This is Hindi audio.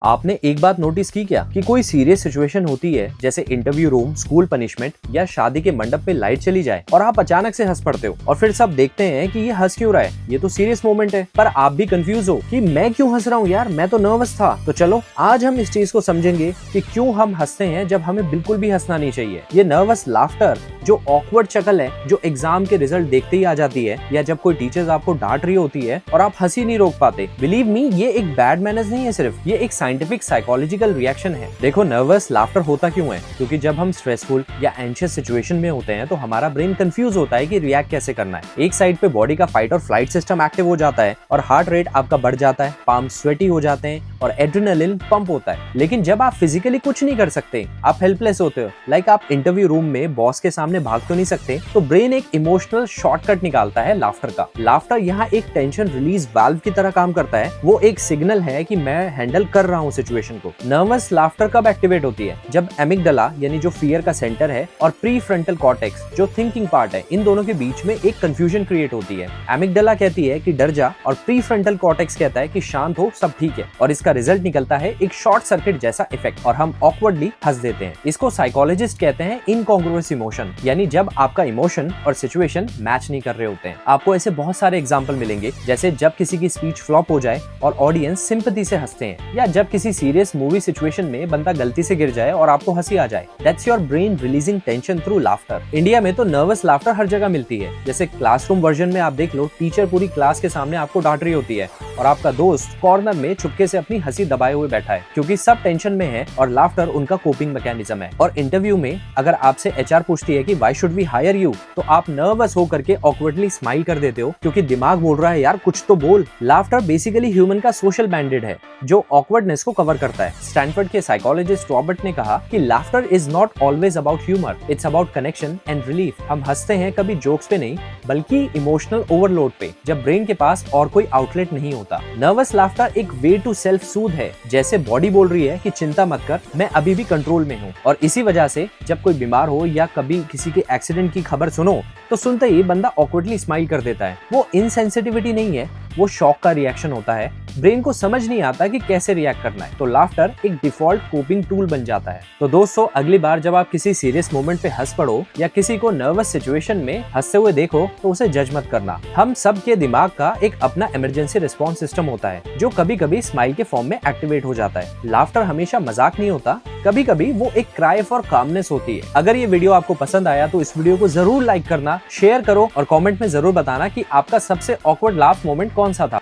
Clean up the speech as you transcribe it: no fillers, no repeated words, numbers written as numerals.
आपने एक बात नोटिस की क्या कि कोई सीरियस सिचुएशन होती है जैसे इंटरव्यू रूम, स्कूल पनिशमेंट या शादी के मंडप पे लाइट चली जाए और आप अचानक से हंस पड़ते हो और फिर सब देखते हैं कि ये हंस क्यों रहा है, ये तो सीरियस मोमेंट है। पर आप भी कंफ्यूज हो कि मैं क्यों हंस रहा हूँ यार, मैं तो नर्वस था। तो चलो आज हम इस चीज को समझेंगे कि क्यों हम हंसते हैं जब हमें बिल्कुल भी हंसना नहीं चाहिए। ये नर्वस लाफ्टर जो ऑकवर्ड शक्ल है जो एग्जाम के रिजल्ट देखते ही आ जाती है या जब कोई टीचर्स आपको डांट रही होती है और आप हंसी नहीं रोक पाते। बिलीव मी, ये एक बैड मैनर्स नहीं है, सिर्फ ये एक साइंटिफिक साइकोलॉजिकल रिएक्शन है। देखो नर्वस लाफ्टर होता क्यों है, क्योंकि जब हम स्ट्रेसफुल या एंशियस सिचुएशन में होते हैं तो हमारा ब्रेन कंफ्यूज होता है कि रिएक्ट कैसे करना है। एक साइड पे बॉडी का फाइट और फ्लाइट सिस्टम एक्टिव हो जाता है और हार्ट रेट आपका बढ़ जाता है, पाम स्वेटी हो जाते हैं और एड्रेनालिन पंप होता है। लेकिन जब आप फिजिकली कुछ नहीं कर सकते, आप हेल्पलेस होते हो, लाइक आप इंटरव्यू रूम में बॉस के सामने भाग तो नहीं सकते, तो ब्रेन एक इमोशनल शॉर्टकट निकालता है लाफ्टर का। लाफ्टर यहाँ एक टेंशन रिलीज वाल्व की तरह काम करता है। वो एक सिग्नल है कि मैं हैंडल कर रहा हूँ सिचुएशन को। नर्वस लाफ्टर कब एक्टिवेट होती है? जब एमिगडाला यानी जो फियर का सेंटर है और प्री फ्रंटल कॉर्टेक्स जो थिंकिंग पार्ट है, इन दोनों के बीच में एक कंफ्यूजन क्रिएट होती है। एमिगडाला कहती है कि डर जा और प्री फ्रंटल कॉर्टेक्स कहता है कि शांत हो, सब ठीक है, और इसका रिजल्ट निकलता है एक शॉर्ट सर्किट जैसा इफेक्ट और हम ऑकवर्डली हंस देते हैं। इसको साइकोलॉजिस्ट कहते हैं इनकॉन्ग्रुएंस इमोशन, यानी जब आपका इमोशन और सिचुएशन मैच नहीं कर रहे होते हैं। आपको ऐसे बहुत सारे एग्जांपल मिलेंगे, जैसे जब किसी की स्पीच फ्लॉप हो जाए और ऑडियंस सिंपैथी से हंसते हैं, या जब किसी सीरियस मूवी सिचुएशन में बंदा गलती से गिर जाए और आपको हंसी आ जाए। That's your brain releasing tension through laughter. India में तो नर्वस लाफ्टर हर जगह मिलती है। जैसे क्लासरूम वर्जन में आप देख लो, टीचर पूरी क्लास के सामने आपको डांट रही होती है और आपका दोस्त कॉर्नर में चुपके से अपनी हंसी दबाए हुए बैठा है, क्योंकि सब टेंशन में है और लाफ्टर उनका कोपिंग मैकेनिज्म है। और इंटरव्यू में अगर आपसे एचआर पूछती है कि why should we hire you, तो आप नर्वस होकर के ऑकवर्डली स्माइल कर देते हो, क्योंकि दिमाग बोल रहा है यार कुछ तो बोल। लाफ्टर बेसिकली ह्यूमन का सोशल बैंडेड है जो ऑकवर्डनेस को कवर करता है। स्टैनफोर्ड के साइकोलॉजिस्ट रॉबर्ट ने कहा कि laughter is not always about humour, it's about connection and relief. हम हंसते हैं कभी जोक्स पे नहीं, बल्कि इमोशनल ओवरलोड पे, जब ब्रेन के पास और कोई आउटलेट नहीं होता। नर्वस लाफ्टर एक वे टू सेल्फ सूद है, जैसे बॉडी बोल रही है कि चिंता मत कर, मैं अभी भी कंट्रोल में हूँ। और इसी वजह से जब कोई बीमार हो या कभी किसी के एक्सीडेंट की खबर सुनो, तो सुनते ही बंदा ऑकवर्डली स्माइल कर देता है। वो इनसेंसिटिविटी नहीं है, वो शॉक का रिएक्शन होता है। ब्रेन को समझ नहीं आता कि कैसे रिएक्ट करना है, तो लाफ्टर एक डिफॉल्ट कोपिंग टूल बन जाता है। तो दोस्तों, अगली बार जब आप किसी सीरियस मोमेंट पे हंस पड़ो या किसी को नर्वस सिचुएशन में हंसते हुए देखो, तो उसे जज मत करना। हम सब के दिमाग का एक अपना इमरजेंसी रिस्पॉन्स सिस्टम होता है जो कभी कभी स्माइल के फॉर्म में एक्टिवेट हो जाता है। लाफ्टर हमेशा मजाक नहीं होता, कभी कभी वो एक क्राई फॉर कामनेस होती है। अगर ये वीडियो आपको पसंद आया तो इस वीडियो को जरूर लाइक करना, शेयर करो और कमेंट में जरूर बताना कि आपका सबसे ऑकवर्ड लाफ मोमेंट कौन सा था।